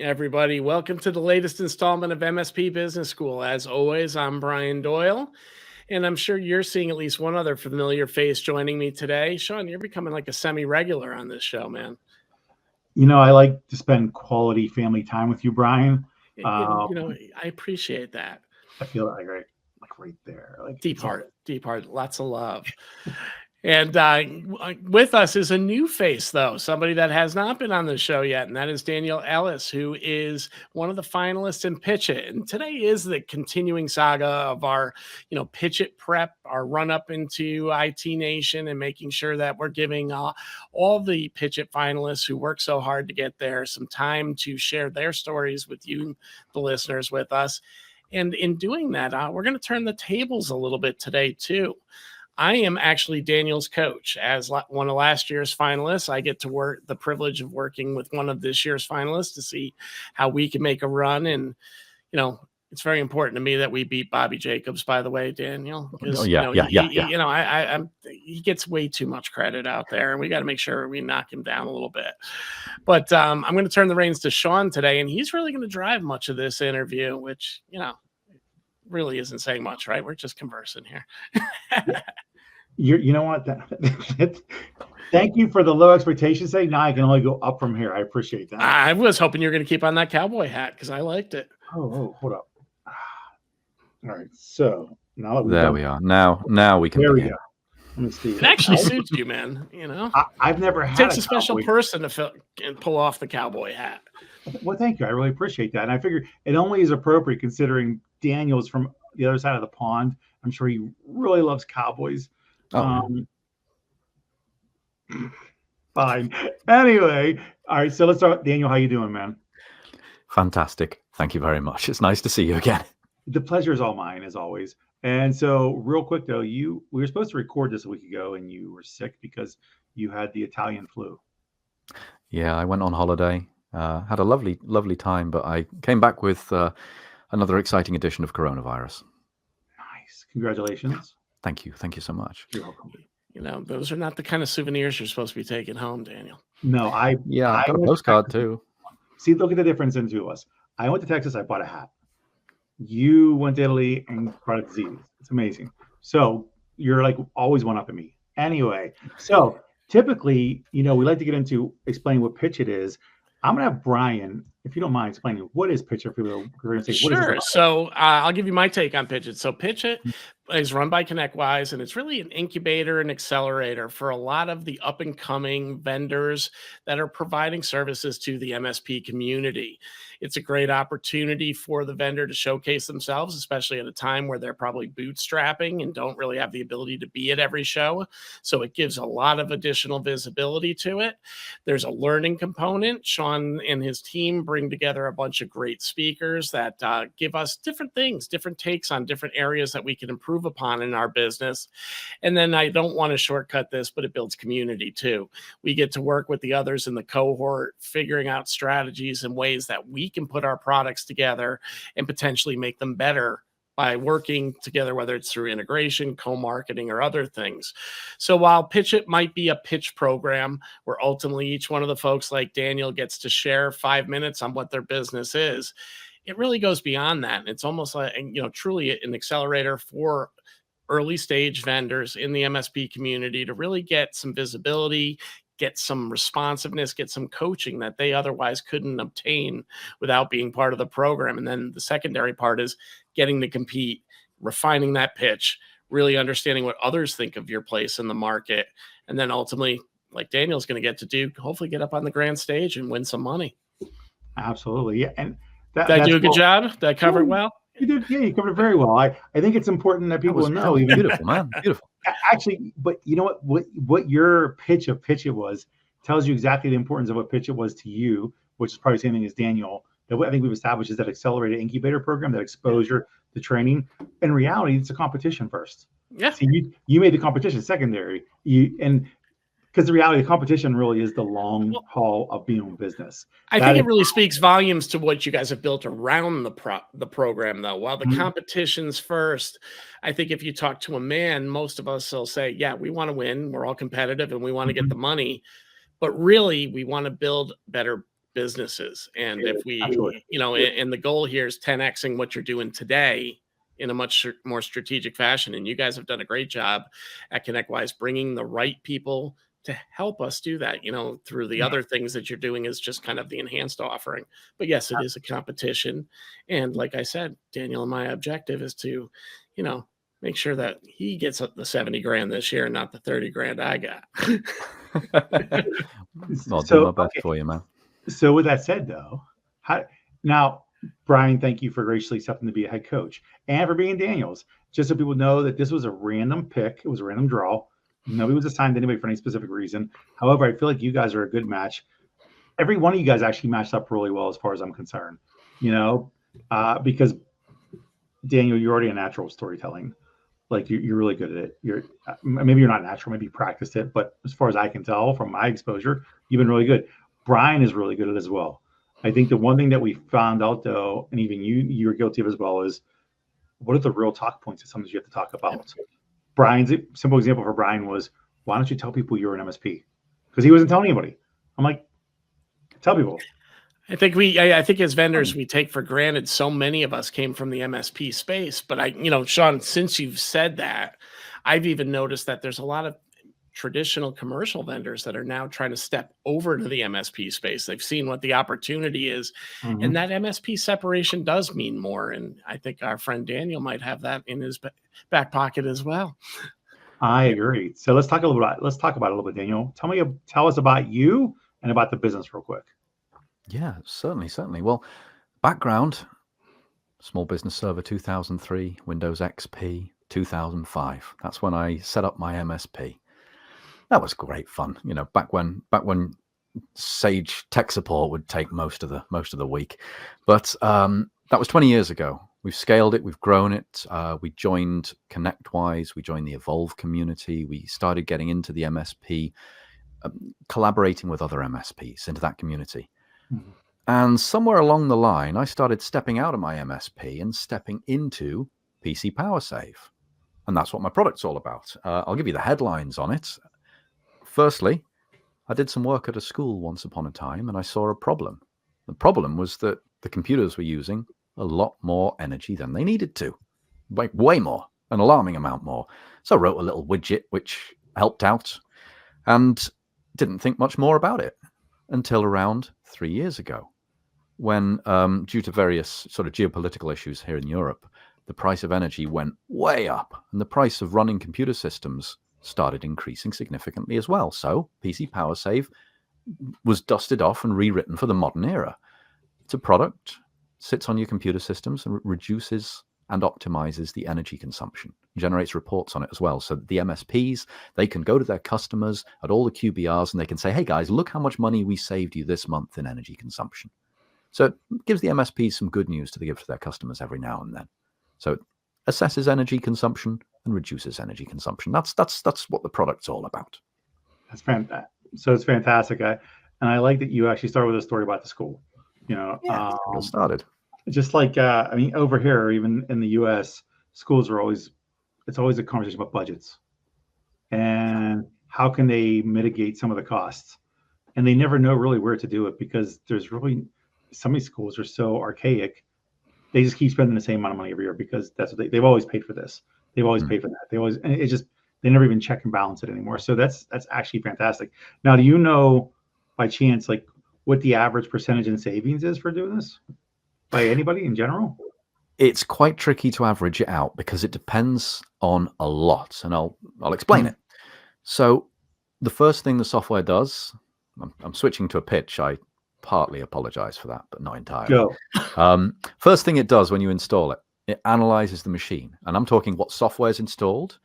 everybody. Welcome to the latest installment of MSP Business School. As always, I'm Brian Doyle, and I'm sure you're seeing at least one other familiar face joining me today. Sean, you're becoming like a semi-regular on this show, man. I like to spend quality family time with you, Brian. I appreciate that. I feel like right there, like deep heart, lots of love. And with us is a new face, though, somebody that has not been on the show yet, and that is Daniel Ellis, who is one of the finalists in Pitch It. And today is the continuing saga of our, Pitch It prep, our run up into IT Nation, and making sure that we're giving all the Pitch It finalists who work so hard to get there some time to share their stories with you, the listeners, with us. And in doing that, we're going to turn the tables a little bit today, too. I am actually Daniel's coach. As one of last year's finalists, I get to the privilege of working with one of this year's finalists to see how we can make a run. And, it's very important to me that we beat Bobby Jacobs, by the way, Daniel. He gets way too much credit out there, and we got to make sure we knock him down a little bit. But I'm going to turn the reins to Sean today, and he's really going to drive much of this interview, which, really isn't saying much, right? We're just conversing here. You know what? Thank you for the low expectations. Say now I can only go up from here. I appreciate that. I was hoping you're going to keep on that cowboy hat because I liked it. Oh, hold up. All right. So now that there we are. Now we can. There we go. Let me see. It actually suits you, man. I've never had. It takes a special person to pull off the cowboy hat. Well, thank you. I really appreciate that. And I figure it only is appropriate considering Daniel's from the other side of the pond. I'm sure he really loves cowboys. Fine. Anyway, all right. So let's start. Daniel, how you doing, man? Fantastic. Thank you very much. It's nice to see you again. The pleasure is all mine, as always. And so, real quick though, we were supposed to record this a week ago, and you were sick because you had the Italian flu. Yeah, I went on holiday. Had a lovely time, but I came back with another exciting edition of coronavirus. Nice. Congratulations. Thank you so much. You're welcome. Those are not the kind of souvenirs you're supposed to be taking home, Daniel. No, I got a postcard too. See, look at the difference in the two of us. I went to Texas, I bought a hat. You went to Italy and brought a disease. It's amazing. So you're like always one up at me. Anyway, so typically, we like to get into explaining what Pitch It is. I'm going to have Brian, if you don't mind, explaining what is Pitch It. Sure. So I'll give you my take on Pitch It. So Pitch It is run by Connectwise, and it's really an incubator and accelerator for a lot of the up-and-coming vendors that are providing services to the MSP community. It's a great opportunity for the vendor to showcase themselves, especially at a time where they're probably bootstrapping and don't really have the ability to be at every show. So it gives a lot of additional visibility to it. There's a learning component. Sean and his team bring together a bunch of great speakers that give us different things, different takes on different areas that we can improve upon in our business. And then I don't want to shortcut this, but it builds community too. We get to work with the others in the cohort, figuring out strategies and ways that we can put our products together and potentially make them better by working together, whether it's through integration, co-marketing, or other things. So while Pitch It might be a pitch program where ultimately each one of the folks like Daniel gets to share 5 minutes on what their business is, it really goes beyond that. And it's almost like, truly an accelerator for early stage vendors in the MSP community to really get some visibility, get some responsiveness, get some coaching that they otherwise couldn't obtain without being part of the program. And then the secondary part is getting to compete, refining that pitch, really understanding what others think of your place in the market. And then ultimately, like Daniel's going to get to do, hopefully get up on the grand stage and win some money. Absolutely. Yeah. And did I do a good job? Did I cover it well? You did. Yeah, you covered it very well. I think it's important that people know. Even beautiful, man. Beautiful. Actually, but you know what your pitch of Pitch It was tells you exactly the importance of what Pitch It was to you, which is probably the same thing as Daniel. That I think we've established is that accelerated incubator program, that exposure, the training. In reality, it's a competition first. Yeah. See, you made the competition secondary. Because the reality of competition really is the long haul of being in business. I think it really speaks volumes to what you guys have built around the program, though. While the competition's first, I think if you talk to a man, most of us will say, yeah, we want to win. We're all competitive and we want to get the money. But really, we want to build better businesses. And Yeah, if we, absolutely. and the goal here is 10xing what you're doing today in a much more strategic fashion. And you guys have done a great job at Connectwise bringing the right people to help us do that, through the other things that you're doing is just kind of the enhanced offering. But yes, it is a competition. And like I said, Daniel, my objective is to, make sure that he gets up the 70 grand this year and not the 30 grand I got. I'll do my best okay. for you, man. So with that said, though, now, Brian, thank you for graciously accepting to be a head coach and for being Daniels. Just so people know that this was a random pick. It was a random draw. Nobody was assigned to anybody for any specific reason. However, I feel like you guys are a good match. Every one of you guys actually matched up really well as far as I'm concerned, because Daniel, you're already a natural storytelling. Like you're really good at it. Maybe you're not natural, maybe you practiced it, but as far as I can tell from my exposure, you've been really good. Brian is really good at it as well. I think the one thing that we found out though, and even you're guilty of as well, is what are the real talk points that sometimes you have to talk about? Brian's simple example for Brian was, why don't you tell people you're an MSP? Because he wasn't telling anybody. I'm like, tell people. I think as vendors, we take for granted so many of us came from the MSP space. But Sean, since you've said that, I've even noticed that there's a lot of traditional commercial vendors that are now trying to step over to the MSP space. They've seen what the opportunity is, and that MSP separation does mean more. And I think our friend Daniel might have that in his back pocket as well. I agree. So let's talk about it a little bit, Daniel. Tell us about you and about the business real quick. Yeah, certainly. Well, background, small business server 2003, Windows XP 2005. That's when I set up my MSP. That was great fun. Back when Sage tech support would take most of the week. But that was 20 years ago. We've scaled it, we've grown it. We joined Connectwise, we joined the Evolve community. We started getting into the MSP, collaborating with other MSPs into that community. And somewhere along the line, I started stepping out of my MSP and stepping into PC Powesave. And that's what my product's all about. I'll give you the headlines on it. Firstly, I did some work at a school once upon a time and I saw a problem. The problem was that the computers were using a lot more energy than they needed to. Like way more, an alarming amount more. So I wrote a little widget which helped out and didn't think much more about it until around 3 years ago when, due to various sort of geopolitical issues here in Europe, the price of energy went way up and the price of running computer systems started increasing significantly as well. So PC Powesave was dusted off and rewritten for the modern era. It's a product, sits on your computer systems and reduces and optimizes the energy consumption, generates reports on it as well. So that the MSPs, they can go to their customers at all the QBRs and they can say, hey guys, look how much money we saved you this month in energy consumption. So it gives the MSPs some good news to give to their customers every now and then. So it assesses energy consumption and reduces energy consumption. That's what the product's all about. That's fantastic. So it's fantastic. And I like that you actually started with a story about the school. Got started. Just like over here, even in the U.S., schools are always a conversation about budgets and how can they mitigate some of the costs, and they never know really where to do it because there's really some of these schools are so archaic. They just keep spending the same amount of money every year because that's what they've always paid for this. They've always paid for that. They never even check and balance it anymore. So that's actually fantastic. Now, do you know by chance like what the average percentage in savings is for doing this by anybody in general? It's quite tricky to average it out because it depends on a lot, and I'll explain it. So the first thing the software does, I'm switching to a pitch. I partly apologize for that, but not entirely. Go. First thing it does when you install it, it analyzes the machine. And I'm talking what software is installed,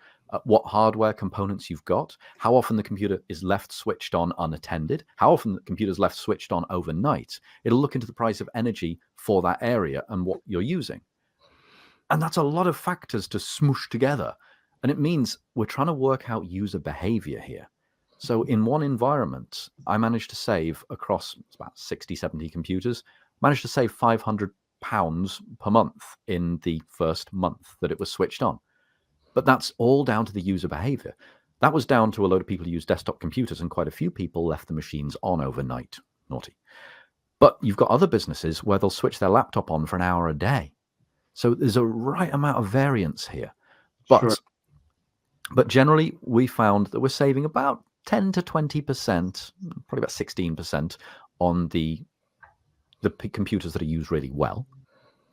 what hardware components you've got, how often the computer is left switched on unattended, how often the computer is left switched on overnight. It'll look into the price of energy for that area and what you're using. And that's a lot of factors to smoosh together. And it means we're trying to work out user behavior here. So in one environment, I managed to save across about 60, 70 computers, managed to save £500 per month in the first month that it was switched on. But that's all down to the user behavior. That was down to a load of people who use desktop computers, and quite a few people left the machines on overnight. Naughty. But you've got other businesses where they'll switch their laptop on for an hour a day. So there's a right amount of variance here. Sure. But generally, we found that we're saving about 10 to 20%, probably about 16% on the computers that are used really well.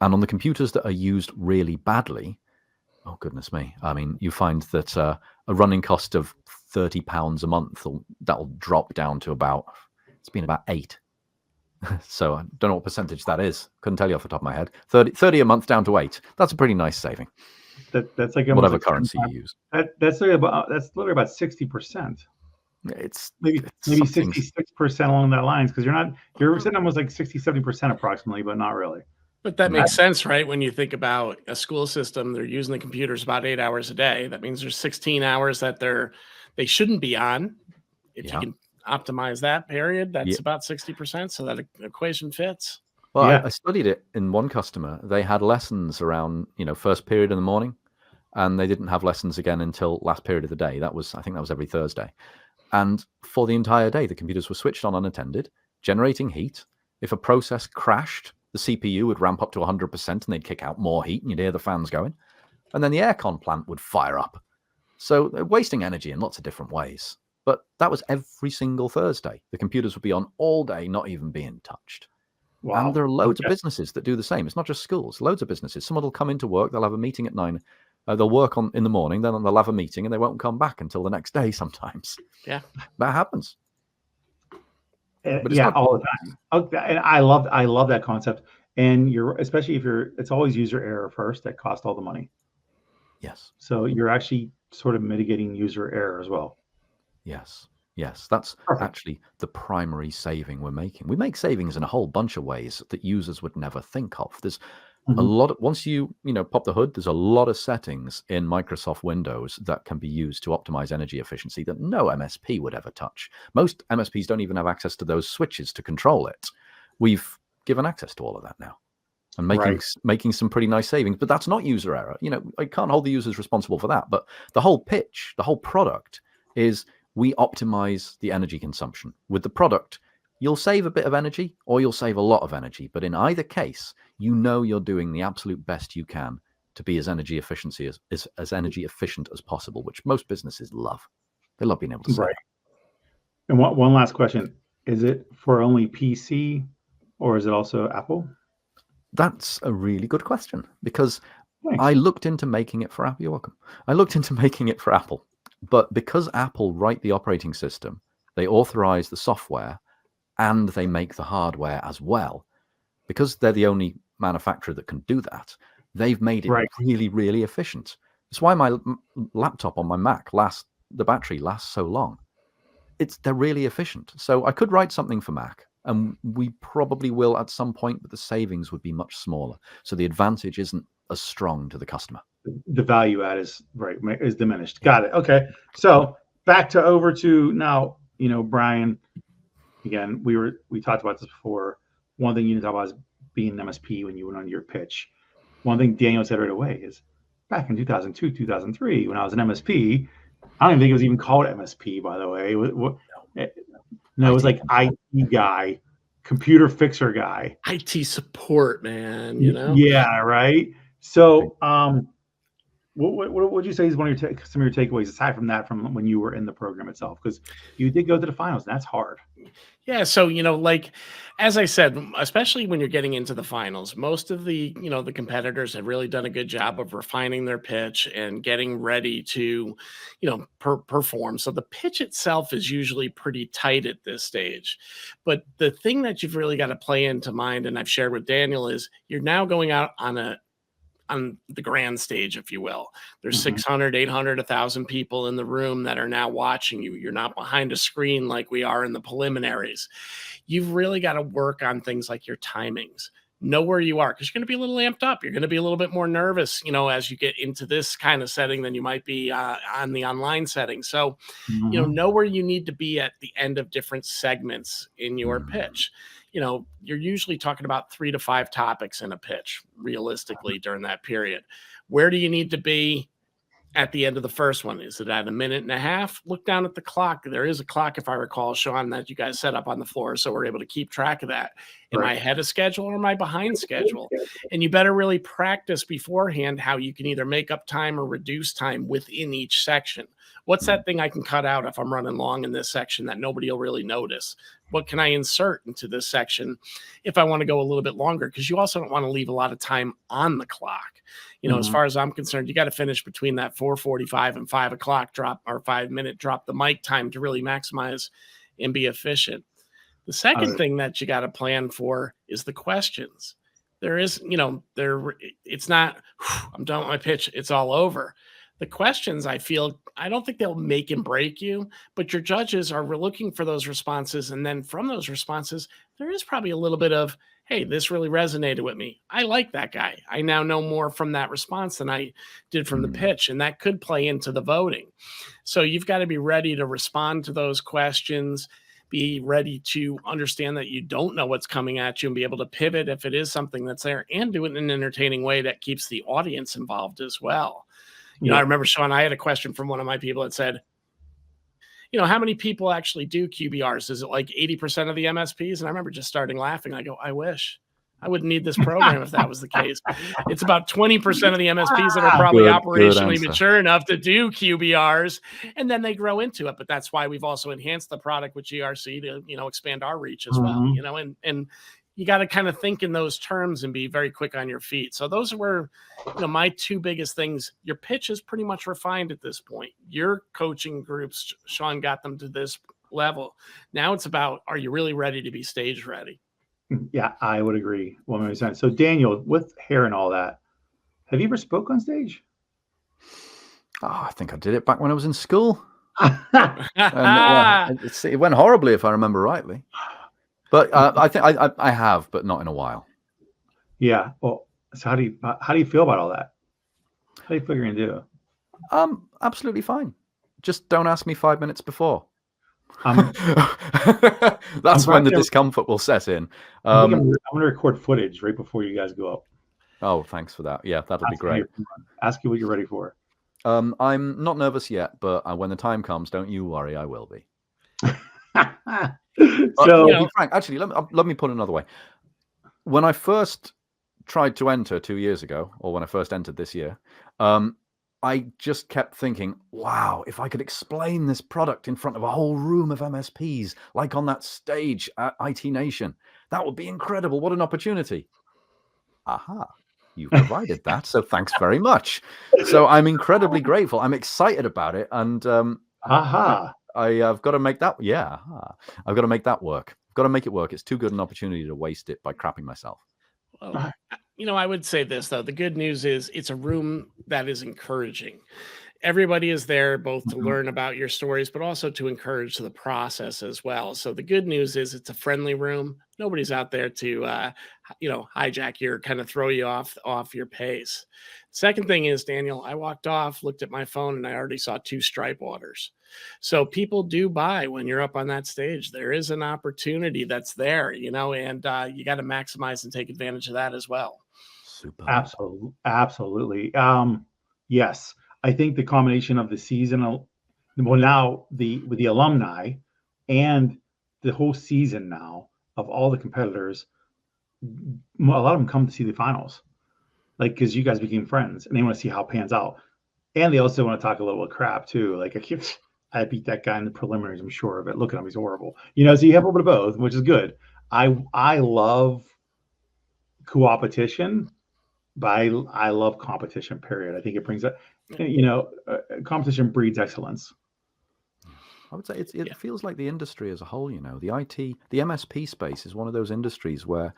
And on the computers that are used really badly, oh, goodness me. I mean, you find that a running cost of £30 a month, that'll drop down to it's been about 8. So I don't know what percentage that is. Couldn't tell you off the top of my head. 30 a month down to 8. That's a pretty nice saving. That's like whatever like currency you use. That's literally about 60%. It's Maybe 66% along that lines, because you're sitting almost like 60-70% approximately, but not really. But that makes sense, right? When you think about a school system, they're using the computers about 8 hours a day. That means there's 16 hours that they shouldn't be on. If you can optimize that period, that's about 60%. So that equation fits. Well, I studied it in one customer. They had lessons around, first period in the morning, and they didn't have lessons again until last period of the day. I think that was every Thursday. And for the entire day, the computers were switched on unattended, generating heat. If a process crashed, the CPU would ramp up to 100% and they'd kick out more heat and you'd hear the fans going. And then the aircon plant would fire up. So they're wasting energy in lots of different ways. But that was every single Thursday. The computers would be on all day, not even being touched. Wow. And there are loads of businesses that do the same. It's not just schools, loads of businesses. Someone will come into work, they'll have a meeting at 9. They'll work in the morning, then they'll have a meeting and they won't come back until the next day sometimes. Yeah. That happens. But all the time. Okay, and I love that concept. And especially if it's always user error first that costs all the money. Yes. So you're actually sort of mitigating user error as well. Yes. That's actually the primary saving we're making. We make savings in a whole bunch of ways that users would never think of. There's a lot once you pop the hood, there's a lot of settings in Microsoft Windows that can be used to optimize energy efficiency that no MSP would ever touch. Most MSPs don't even have access to those switches to control it. We've given access to all of that now and making some pretty nice savings, but that's not user error. I can't hold the users responsible for that, but the whole pitch, the whole product is we optimize the energy consumption. With the product, you'll save a bit of energy or you'll save a lot of energy. But in either case, you're doing the absolute best you can to be as energy efficient as possible, which most businesses love. They love being able to save. And one last question. Is it for only PC or is it also Apple? That's a really good question because I looked into making it for Apple. You're welcome. I looked into making it for Apple. But because Apple write the operating system, they authorize the software, and they make the hardware as well, because they're the only manufacturer that can do that, they've made it really, really efficient. That's why my laptop on my Mac the battery lasts so long. They're really efficient. So I could write something for Mac, and we probably will at some point, but the savings would be much smaller. So the advantage isn't as strong to the customer. The value add is diminished. Got it. Okay. So over to now, Brian, again, we talked about this before. One thing you talked about is being an MSP when you went on your pitch. One thing Daniel said right away is back in 2002, 2003, when I was an MSP, I don't even think it was even called MSP, by the way. It was like IT guy, computer fixer guy. IT support, man, Yeah, right. So, what would you say is some of your takeaways aside from that from when you were in the program itself? Because you did go to the finals, and that's hard. Yeah, so as I said, especially when you're getting into the finals, most of the the competitors have really done a good job of refining their pitch and getting ready to perform. So the pitch itself is usually pretty tight at this stage. But the thing that you've really got to play into mind, and I've shared with Daniel, is you're now going out on the grand stage, if you will. There's 600, 800, 1,000 people in the room that are now watching you. You're not behind a screen like we are in the preliminaries. You've really got to work on things like your timings. Know where you are, because you're going to be a little amped up. You're going to be a little bit more nervous, as you get into this kind of setting than you might be on the online setting. So, know where you need to be at the end of different segments in your pitch. You're usually talking about 3 to 5 topics in a pitch, realistically, during that period. Where do you need to be at the end of the first one? Is it at a minute and a half? Look down at the clock. There is a clock, if I recall, Sean, that you guys set up on the floor, so we're able to keep track of that. Am I ahead of schedule or am I behind schedule? And you better really practice beforehand how you can either make up time or reduce time within each section. What's that thing I can cut out if I'm running long in this section that nobody will really notice? What can I insert into this section if I want to go a little bit longer? Because you also don't want to leave a lot of time on the clock. As far as I'm concerned, you got to finish between that 4:45 and 5 o'clock drop, or 5-minute drop the mic time, to really maximize and be efficient. The second thing that you got to plan for is the questions. It's not, I'm done with my pitch, it's all over. The questions, I don't think they'll make and break you, but your judges are looking for those responses. And then from those responses, there is probably a little bit of, hey, this really resonated with me. I like that guy. I now know more from that response than I did from the pitch. And that could play into the voting. So you've got to be ready to respond to those questions, be ready to understand that you don't know what's coming at you and be able to pivot if it is something that's there, and do it in an entertaining way that keeps the audience involved as well. I remember, Sean, I had a question from one of my people that said, how many people actually do QBRs? Is it like 80% of the MSPs? And I remember just starting laughing. I go, I wish. I wouldn't need this program if that was the case. It's about 20% of the MSPs that are probably operationally mature enough to do QBRs, and then they grow into it. But that's why we've also enhanced the product with GRC to, expand our reach as well, and you got to kind of think in those terms and be very quick on your feet. So those were, my two biggest things. Your pitch is pretty much refined at this point. Your coaching groups, Sean, got them to this level. Now it's about, are you really ready to be stage ready? Yeah, I would agree 100%. So Daniel, with hair and all that, have you ever spoke on stage? I think I did it back when I was in school. And, it went horribly, if I remember rightly. But I think I have, but not in a while. Yeah. Well, so how do you feel about all that? How do you feel you're gonna do? Absolutely fine. Just don't ask me 5 minutes before. That's when the discomfort will set in. I'm gonna record footage right before you guys go up. Oh, thanks for that. Yeah, that'll be great. Ask you what you're ready for. I'm not nervous yet, but when the time comes, don't you worry, I will be. So, to be frank, actually, let me put it another way. When I first tried to enter 2 years ago, or when I first entered this year, I just kept thinking, wow, if I could explain this product in front of a whole room of MSPs, like on that stage at IT Nation, that would be incredible. What an opportunity. Aha, you provided that. So thanks very much. So I'm incredibly grateful. I'm excited about it. And I've got to make that. Yeah, I've got to make that work. I've got to make it work. It's too good an opportunity to waste it by crapping myself. Well, I would say this, though. The good news is it's a room that is encouraging. Everybody is there both to learn about your stories, but also to encourage the process as well. So the good news is it's a friendly room. Nobody's out there to, hijack your, kind of throw you off your pace. Second thing is, Daniel, I walked off, looked at my phone, and I already saw 2 stripe orders. So people do buy when you're up on that stage. There is an opportunity that's there, and you got to maximize and take advantage of that as well. Super. Absolutely. Yes. I think the combination of the seasonal, well, now with the alumni and the whole season now of all the competitors, a lot of them come to see the finals, like, because you guys became friends and they want to see how it pans out. And they also want to talk a little crap too. Like, I beat that guy in the preliminaries, I'm sure of it. Look at him, he's horrible. So you have a little bit of both, which is good. I love co-opetition, but I love competition, period. I think it brings up, competition breeds excellence. I would say it feels like the industry as a whole, the MSP space is one of those industries where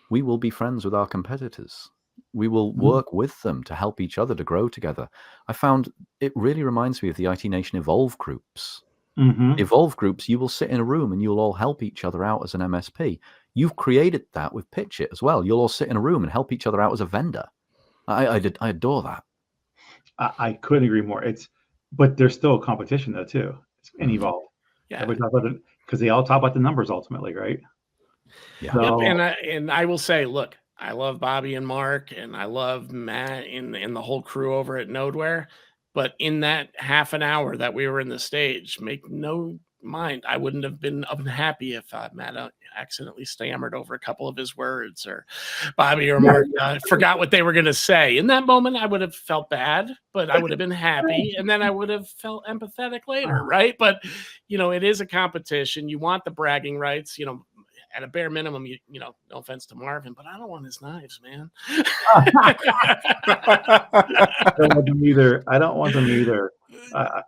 we will be friends with our competitors. We will work with them to help each other to grow together. I found it really reminds me of the IT Nation Evolve groups. Evolve groups, you will sit in a room and you'll all help each other out as an MSP. You've created that with Pitch It as well. You'll all sit in a room and help each other out as a vendor. I adore that. I couldn't agree more. But there's still a competition though too. It's in Evolve. Yeah, because they all talk about the numbers ultimately, right? Yeah. So, and I will say, look, I love Bobby and Mark, and I love Matt and the whole crew over at Nodeware. But in that half an hour that we were in the stage, make no mind. I wouldn't have been unhappy if Matt accidentally stammered over a couple of his words, or Bobby or Mark forgot what they were going to say. In that moment, I would have felt bad, but I would have been happy, and then I would have felt empathetic later, right? But, it is a competition. You want the bragging rights, at a bare minimum, no offense to Marvin, but I don't want his knives, man. I don't want them either. I don't want them either.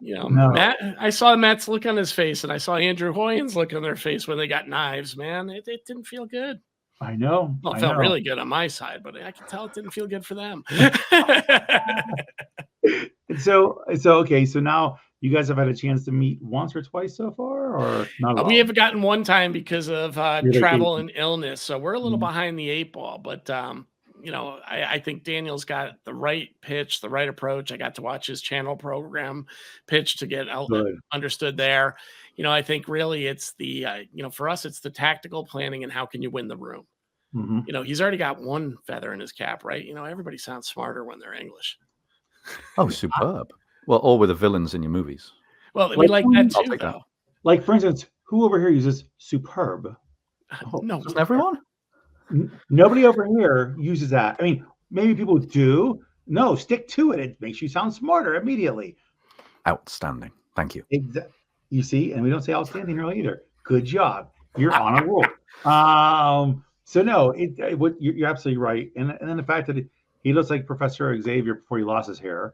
No. Matt, I saw Matt's look on his face, and I saw Andrew Hoyen's look on their face when they got knives, man. It didn't feel good. I know. Well, it felt really good on my side, but I could tell it didn't feel good for them. So okay. So now you guys have had a chance to meet once or twice so far, or not at all? We have gotten one time because of travel and illness, so we're a little behind the 8 ball. But I think Daniel's got the right pitch, the right approach. I got to watch his channel program pitch to get understood there. I think really it's the for us it's the tactical planning and how can you win the room. He's already got one feather in his cap, right? Everybody sounds smarter when they're English. Oh, superb. Well, or with the villains in your movies. Well, we like that too, though. Like, for instance, who over here uses superb? No, doesn't everyone? Nobody over here uses that. I mean, maybe people do. No, stick to it. It makes you sound smarter immediately. Outstanding. Thank you. You see, and we don't say outstanding really either. Good job. You're on a roll. So no, you're absolutely right. And then the fact that he looks like Professor Xavier before he lost his hair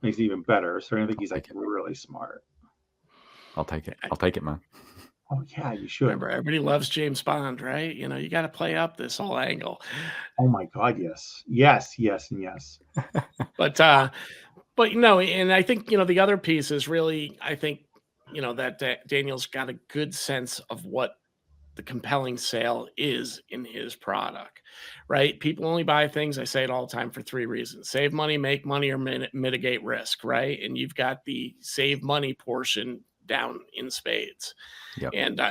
makes it even better. So I think he's like really smart. I'll take it. I'll take it, man. Oh yeah, you should. Remember, everybody loves James Bond, right? You got to play up this whole angle. Oh my God, yes, and yes. But and I think the other piece is really, I think that Daniel's got a good sense of what the compelling sale is in his product, right? People only buy things, I say it all the time, for 3 reasons: save money, make money, or mitigate risk, right? And you've got the save money portion down in spades. Yep. And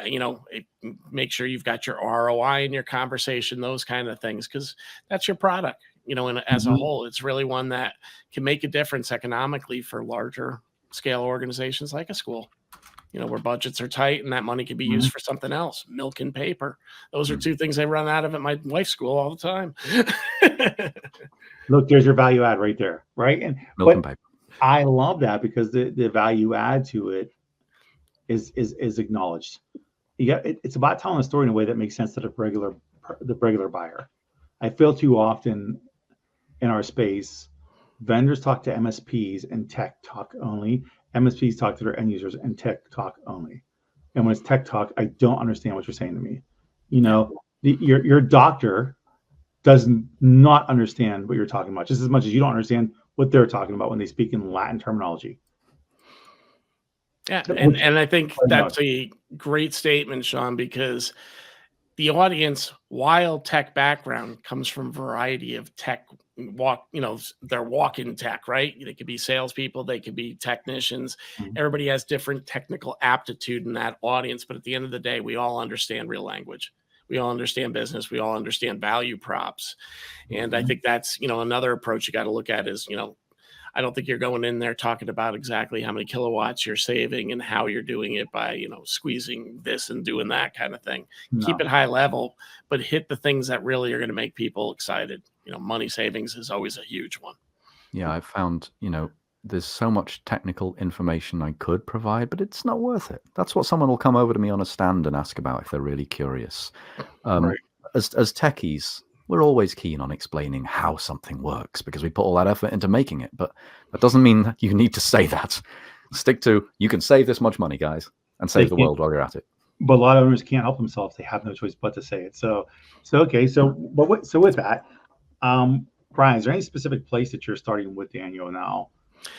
make sure you've got your ROI in your conversation, those kind of things, because that's your product. And as a whole, it's really one that can make a difference economically for larger scale organizations like a school. Where budgets are tight and that money can be used for something else. Milk and paper. Those are 2 things I run out of at my wife's school all the time. Look, there's your value add right there, right? And milk and paper. I love that because the value add to it is acknowledged. It's about telling a story in a way that makes sense to the regular buyer. I feel too often in our space, vendors talk to MSPs and tech talk only. MSPs talk to their end users and tech talk only. And when it's tech talk, I don't understand what you're saying to me. Your doctor does not understand what you're talking about, just as much as you don't understand what they're talking about when they speak in Latin terminology. Yeah, and I think that's a great statement, Sean, because the audience, while tech background, comes from a variety of tech they're walk-in tech, right? They could be salespeople, they could be technicians. Everybody has different technical aptitude in that audience, but at the end of the day, we all understand real language. We all understand business. We all understand value props. And I think that's, another approach you got to look at is, I don't think you're going in there talking about exactly how many kilowatts you're saving and how you're doing it by, squeezing this and doing that kind of thing. No. Keep it high level, but hit the things that really are going to make people excited. Money savings is always a huge one. Yeah, I've found, there's so much technical information I could provide, but it's not worth it. That's what someone will come over to me on a stand and ask about if they're really curious. Right. As techies, we're always keen on explaining how something works because we put all that effort into making it. But that doesn't mean that you need to say that. Stick to, you can save this much money, guys, and save the world while you're at it. But a lot of owners can't help themselves. They have no choice but to say it. So with that, Brian, is there any specific place that you're starting with Daniel now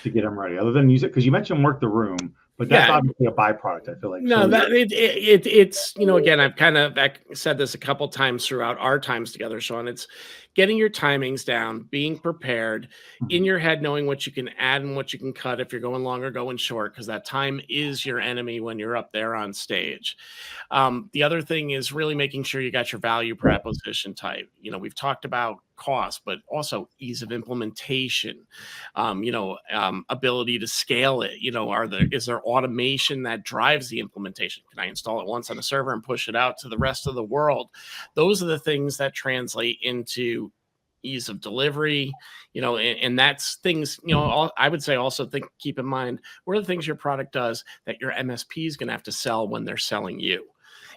to get them ready, other than music? Because you mentioned work the room, but that's obviously a byproduct, I feel like. No, it's again, I've kind of said this a couple times throughout our times together, Sean. It's getting your timings down, being prepared, in your head, knowing what you can add and what you can cut if you're going long or going short, because that time is your enemy when you're up there on stage. The other thing is really making sure you got your value proposition tight. We've talked about cost, but also ease of implementation, ability to scale it. Is there automation that drives the implementation? Can I install it once on a server and push it out to the rest of the world? Those are the things that translate into ease of delivery, and that's things, I would say also keep in mind, what are the things your product does that your MSP is going to have to sell when they're selling you?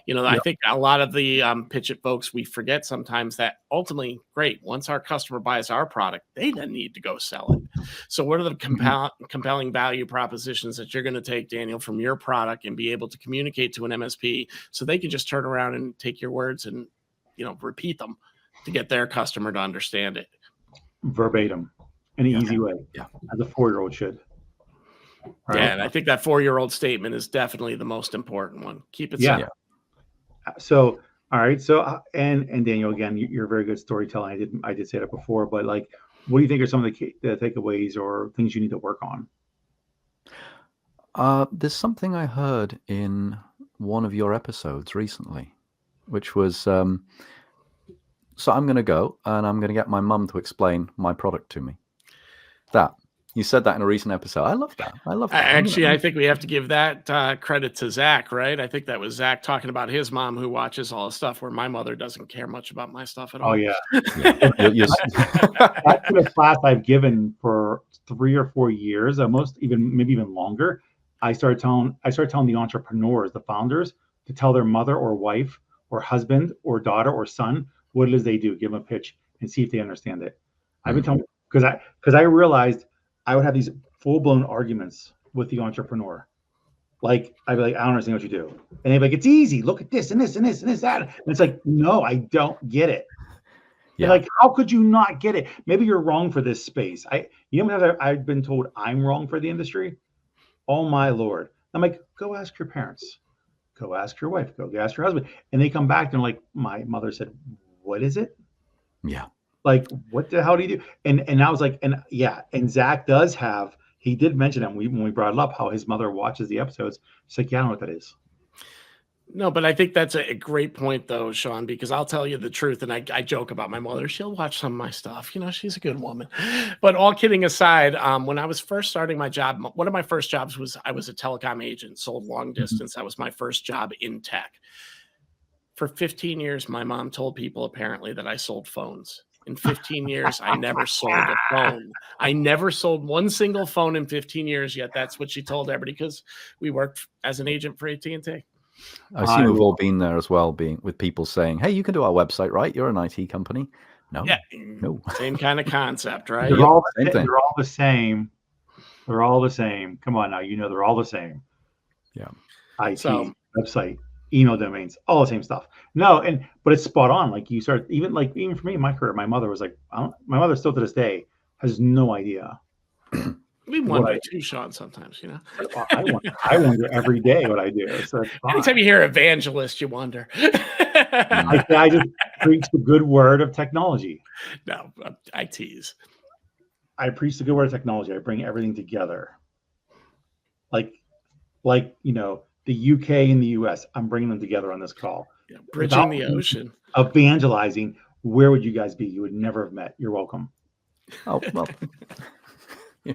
I think a lot of the Pitch It folks, we forget sometimes that ultimately, great, once our customer buys our product, they then need to go sell it. So what are the compelling value propositions that you're going to take, Daniel, from your product and be able to communicate to an MSP so they can just turn around and take your words and, repeat them to get their customer to understand it? Verbatim, in an easy way, as a 4-year-old should. Right? Yeah, and I think that 4-year-old statement is definitely the most important one. Keep it simple. So, all right. So, and Daniel, again, you're a very good storyteller. I did say that before, but like, what do you think are some of the takeaways or things you need to work on? There's something I heard in one of your episodes recently, which was, so I'm going to go and I'm going to get my mum to explain my product to me. You said that in a recent episode. I love that. Actually, I think we have to give that credit to Zach, right? I think that was Zach talking about his mom who watches all the stuff, where my mother doesn't care much about my stuff at all. Oh, yeah. That's the class I've given for 3 or 4 years, maybe even longer. I started telling the entrepreneurs, the founders, to tell their mother or wife or husband or daughter or son what it is they do. Give them a pitch and see if they understand it. I've been telling, because I realized I would have these full-blown arguments with the entrepreneur. Like, I'd be like, I don't understand what you do. And they'd be like, it's easy. Look at this and this and this and this, that. And it's like, no, I don't get it. Yeah. Like, how could you not get it? Maybe you're wrong for this space. I've been told I'm wrong for the industry. Oh my Lord. I'm like, go ask your parents. Go ask your wife. Go ask your husband. And they come back and like, my mother said, what is it? Yeah. Like, what the hell do you do? And I was like, and Zach he did mention it when we brought it up, how his mother watches the episodes. She's like, yeah, I don't know what that is. No, but I think that's a great point, though, Sean, because I'll tell you the truth. And I joke about my mother. She'll watch some of my stuff. She's a good woman. But all kidding aside, when I was first starting my job, one of my first jobs was I was a telecom agent, sold long distance. That was my first job in tech. For 15 years, my mom told people apparently that I sold phones. In 15 years, I never sold a phone. I never sold one single phone in 15 years, yet that's what she told everybody, because we worked as an agent for AT&T. I assume we've all been there as well, being with people saying, hey, you can do our website, right? You're an IT company. No. Yeah. No. Same kind of concept, right? They're all the same. They're all the same. Come on now, they're all the same. Yeah. IT, website, email domains, all the same stuff. No, but it's spot on. Like, you start, even for me in my career, my mother was like, my mother still to this day has no idea. We wonder too, Sean, sometimes, I wonder every day what I do. So anytime you hear evangelist, you wonder. I just preach the good word of technology. No, I tease. I preach the good word of technology. I bring everything together. Like the UK and the US, I'm bringing them together on this call. Yeah, bridging the ocean. Evangelizing. Where would you guys be? You would never have met. You're welcome. Oh, well.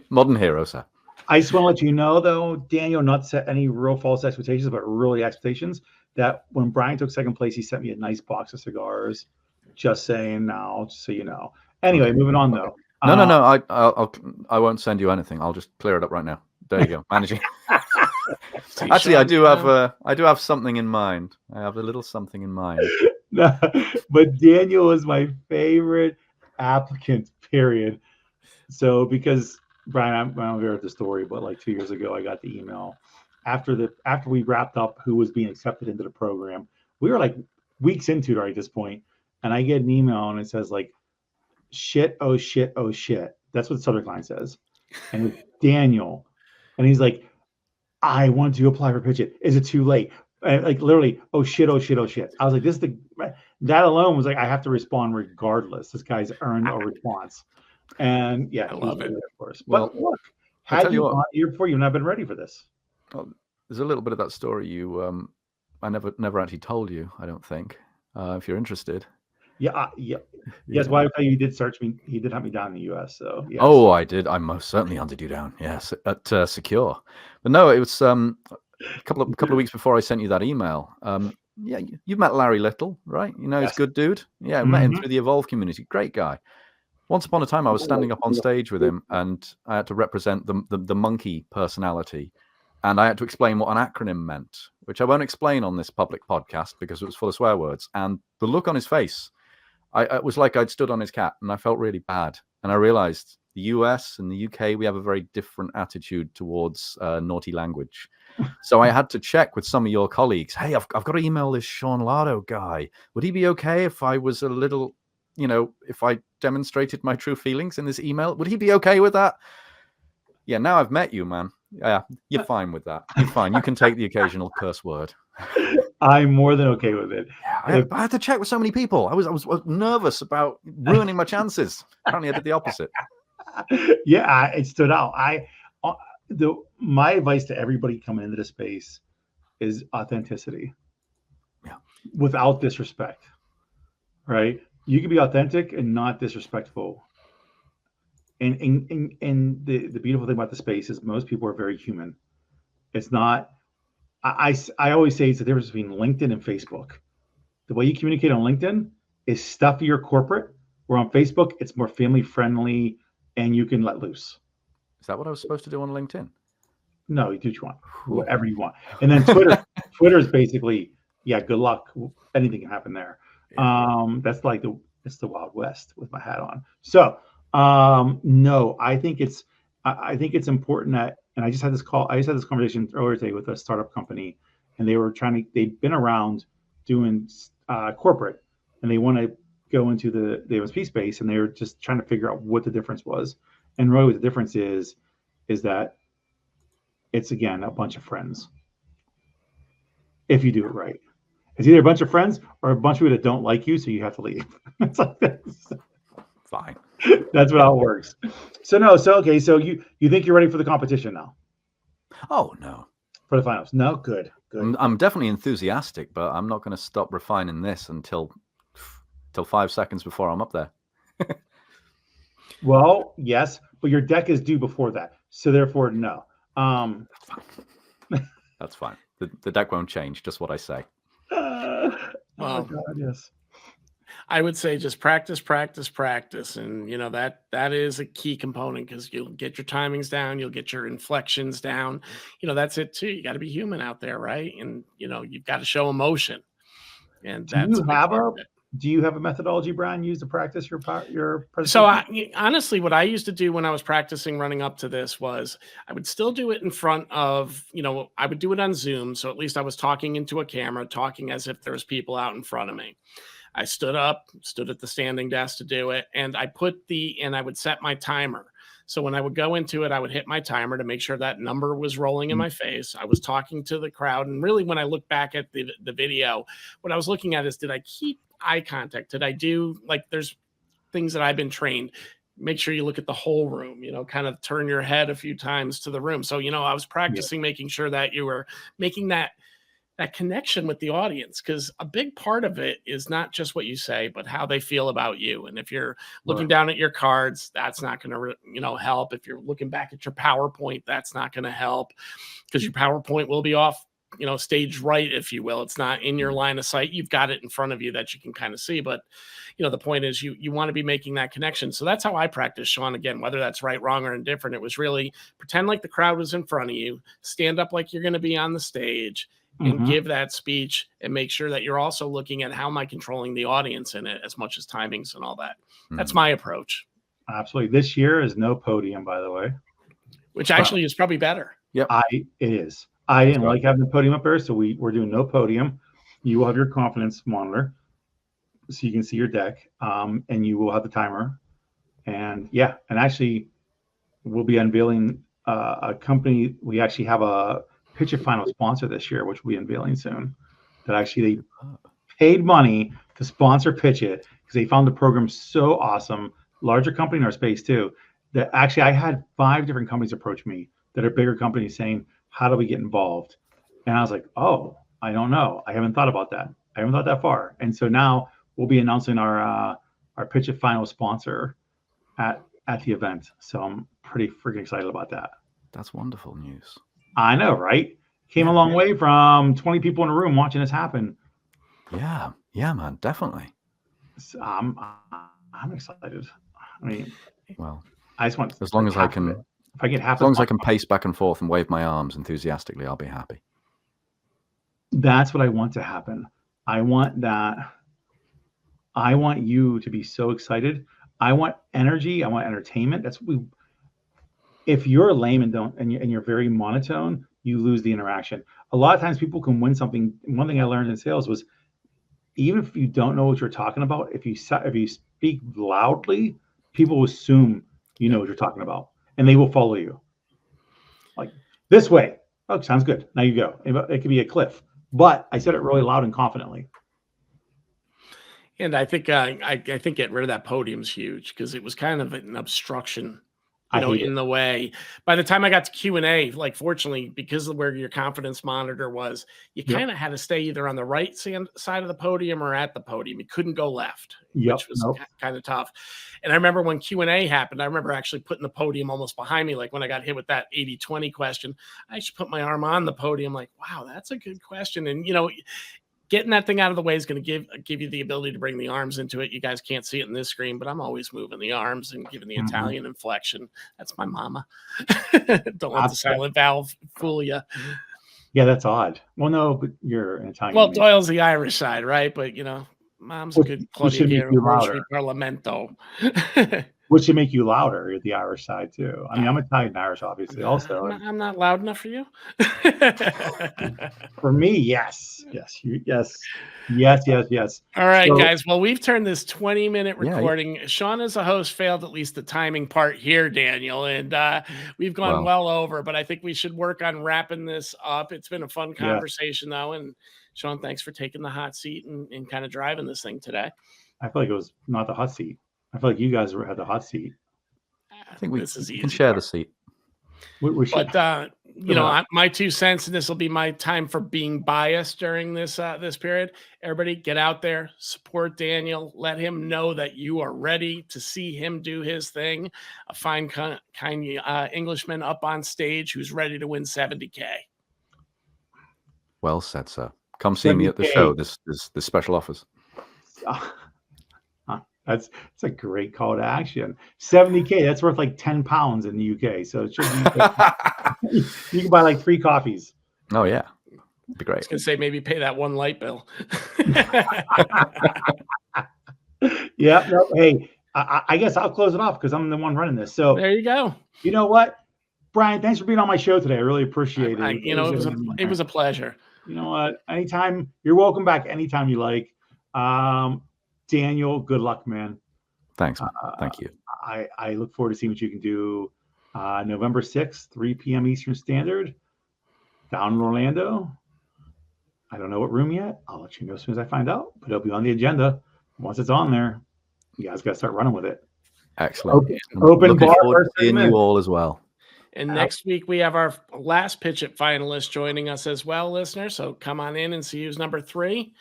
Modern hero, sir. I just want to let you know, though, Daniel, not to set any real false expectations, but really expectations, that when Brian took second place, he sent me a nice box of cigars. Just saying now, just so you know. Anyway, moving on, though. No. I won't send you anything. I'll just clear it up right now. There you go. Managing. Actually, I do have something in mind. I have a little something in mind. No, but Daniel is my favorite applicant, period. So, because Brian, I'm aware of the story, but like 2 years ago, I got the email after we wrapped up who was being accepted into the program. We were like weeks into it right at this point, and I get an email and it says like, shit, oh shit, oh shit. That's what the subject line says. And it's Daniel, and he's like, I want to apply for Pitch It. Is it too late? And like literally, oh shit, oh shit, oh shit. I was like, that alone was like, I have to respond regardless. This guy's earned a response. And yeah, I he was love it. great, of course. Well, But look, I tell had you you what. gone a year before, you've not been ready for this. Well, there's a little bit of that story I never actually told you, I don't think. If you're interested. Yeah, yes. Why I tell you, he did search me. He did hunt me down in the U.S. So yes. Oh, I did. I most certainly hunted you down. Yes, at Secure. But no, it was a couple of weeks before I sent you that email. Yeah, you've met Larry Little, right? You know, he's a good dude. Yeah, I met him through the Evolve community. Great guy. Once upon a time, I was standing up on stage with him, and I had to represent the monkey personality, and I had to explain what an acronym meant, which I won't explain on this public podcast because it was full of swear words. And the look on his face, it was like I'd stood on his cat, and I felt really bad. And I realized the US and the UK, we have a very different attitude towards naughty language. So I had to check with some of your colleagues. Hey, I've got to email this Sean Lardo guy. Would he be okay if I was a little, if I demonstrated my true feelings in this email? Would he be okay with that? Yeah, now I've met you, man. Yeah, you're fine with that. You're fine. You can take the occasional curse word. I'm more than okay with it. Yeah, I had to check with so many people. I was nervous about ruining my chances. Apparently, I did the opposite. Yeah, it stood out. My advice to everybody coming into the space is authenticity. Yeah. Without disrespect, right? You can be authentic and not disrespectful. And the beautiful thing about the space is most people are very human. It's not. I always say it's the difference between LinkedIn and Facebook. The way you communicate on LinkedIn is stuffier corporate, where on Facebook it's more family friendly and you can let loose. Is that what I was supposed to do on LinkedIn? No, you do what you want, whatever you want. And then Twitter is basically, yeah, good luck. Anything can happen there. That's like it's the Wild West with my hat on. So no, I think it's important that, and I just had this conversation earlier today with a startup company, and they've been around doing corporate, and they want to go into the MSP space, and they were just trying to figure out what the difference was. And really what the difference is that it's, again, a bunch of friends. If you do it right, it's either a bunch of friends or a bunch of people that don't like you, so you have to leave. It's like this. Fine. That's how it works. So you think you're ready for the competition now? Oh no. For the finals? No, good. I'm definitely enthusiastic, but I'm not going to stop refining this until 5 seconds before I'm up there. Well, yes, but your deck is due before that, so therefore, no. That's fine. The deck won't change. Just what I say. Oh God, yes. I would say just practice, and that is a key component, because you'll get your timings down, you'll get your inflections down. That's it too. You got to be human out there, right? And you've got to show emotion. And do you have a methodology, Brian, used to practice your presentation? So honestly, what I used to do when I was practicing running up to this was I would still do it in front of, I would do it on Zoom. So at least I was talking into a camera, talking as if there was people out in front of me. I stood at the standing desk to do it, and I would set my timer. So when I would go into it, I would hit my timer to make sure that number was rolling in my face. I was talking to the crowd. And really, when I look back at the video, what I was looking at is, did I keep eye contact? Did I do, there's things that I've been trained. Make sure you look at the whole room, kind of turn your head a few times to the room. So, I was practicing making sure that you were making that connection with the audience, because a big part of it is not just what you say, but how they feel about you. And if you're looking down at your cards, that's not going to, help. If you're looking back at your PowerPoint, that's not going to help, because your PowerPoint will be off, stage right, if you will. It's not in your line of sight. You've got it in front of you that you can kind of see. But, the point is you want to be making that connection. So that's how I practice, Sean. Again, whether that's right, wrong, or indifferent, it was really pretend like the crowd was in front of you, stand up like you're going to be on the stage, and give that speech, and make sure that you're also looking at how am I controlling the audience in it, as much as timings and all that. That's my approach. Absolutely. This year is no podium, by the way. Which actually is probably better. Yep. It is. I didn't like having the podium up there, so we're doing no podium. You will have your confidence monitor, so you can see your deck, and you will have the timer. And actually we'll be unveiling a company. We actually have a Pitch It final sponsor this year, which we'll be unveiling soon. That actually they paid money to sponsor Pitch It because they found the program so awesome. Larger company in our space too. That actually I had 5 different companies approach me that are bigger companies saying, "How do we get involved?" And I was like, "Oh, I don't know. I haven't thought about that. I haven't thought that far." And so now we'll be announcing our Pitch It final sponsor at the event. So I'm pretty freaking excited about that. That's wonderful news. I know, right? Came a long way from 20 people in a room watching this happen. Yeah, man, definitely. So I'm excited. I mean, well, I just want as long as I can, if I get half, as long as I can pace back and forth and wave my arms enthusiastically, I'll be happy. That's what I want to happen. I want that. I want you to be so excited. I want energy. I want entertainment. That's what we. If you're lame and you're very monotone, you lose the interaction. A lot of times people can win something. One thing I learned in sales was, even if you don't know what you're talking about, if you speak loudly, people will assume you know what you're talking about, and they will follow you. Like, this way. Oh, sounds good. Now you go. It could be a cliff, but I said it really loud and confidently. And I think I think getting rid of that podium is huge because it was kind of an obstruction, in the way. By the time I got to Q&A, like, fortunately, because of where your confidence monitor was, you kind of had to stay either on the right side of the podium or at the podium. You couldn't go left, which was kind of tough. And I remember when Q&A happened, I remember actually putting the podium almost behind me. Like when I got hit with that 80-20 question, I actually put my arm on the podium like, wow, that's a good question. And, getting that thing out of the way is going to give you the ability to bring the arms into it. You guys can't see it in this screen, but I'm always moving the arms and giving the Italian inflection. That's my mama. Don't let the silent valve fool you. Yeah, that's odd. Well, no, but you're an Italian. Well, Doyle's the Irish side, right? But, mom's a good Claudia Parlamento. Which should make you louder at the Irish side too. I mean, I'm Italian Irish, obviously. Also, I'm not loud enough for you. For me, yes. All right, guys. Well, we've turned this 20-minute recording. Sean, as a host, failed at least the timing part here, Daniel, and we've gone well over. But I think we should work on wrapping this up. It's been a fun conversation, though, and Sean, thanks for taking the hot seat and kind of driving this thing today. I feel like it was not the hot seat. I feel like you guys had the hot seat. I think we can share the seat. We should. But my 2 cents, and this will be my time for being biased during this this period. Everybody, get out there, support Daniel, let him know that you are ready to see him do his thing. A fine, kind Englishman up on stage who's ready to win $70K. Well said, sir. Come see me at the show. This special offers. That's a great call to action. $70K, that's worth like 10 pounds in the UK. So it should be you can buy like 3 coffees. Oh yeah. It'd be great. I was gonna say maybe pay that one light bill. Yeah. No, hey, I guess I'll close it off because I'm the one running this. So there you go. You know what? Brian, thanks for being on my show today. I really appreciate it. It was a pleasure. You know what? Anytime, you're welcome back anytime you like. Daniel, good luck, man. Thanks, man. Thank you. I look forward to seeing what you can do November 6th, 3 p.m. Eastern Standard, down in Orlando. I don't know what room yet. I'll let you know as soon as I find out, but it'll be on the agenda. Once it's on there, you guys got to start running with it. Excellent. Open bar. Seeing you all as well. And next week, we have our last Pitch It finalist joining us as well, listeners. So come on in and see who's number 3.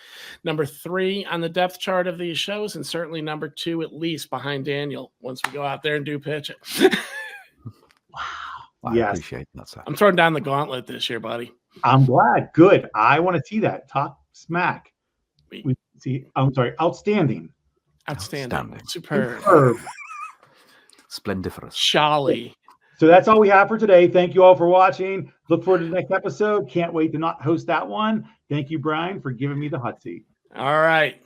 Number 3 on the depth chart of these shows, and certainly number 2 at least behind Daniel once we go out there and do Pitch It. Wow. I appreciate that, sir. I'm throwing down the gauntlet this year, buddy. I'm glad. Good. I want to see that. Talk smack. I'm sorry. Outstanding. Superb. Splendiferous. Jolly. So that's all we have for today. Thank you all for watching. Look forward to the next episode. Can't wait to not host that one. Thank you, Brian, for giving me the hot seat. All right.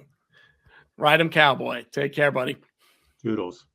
Ride 'em, cowboy. Take care, buddy. Toodles.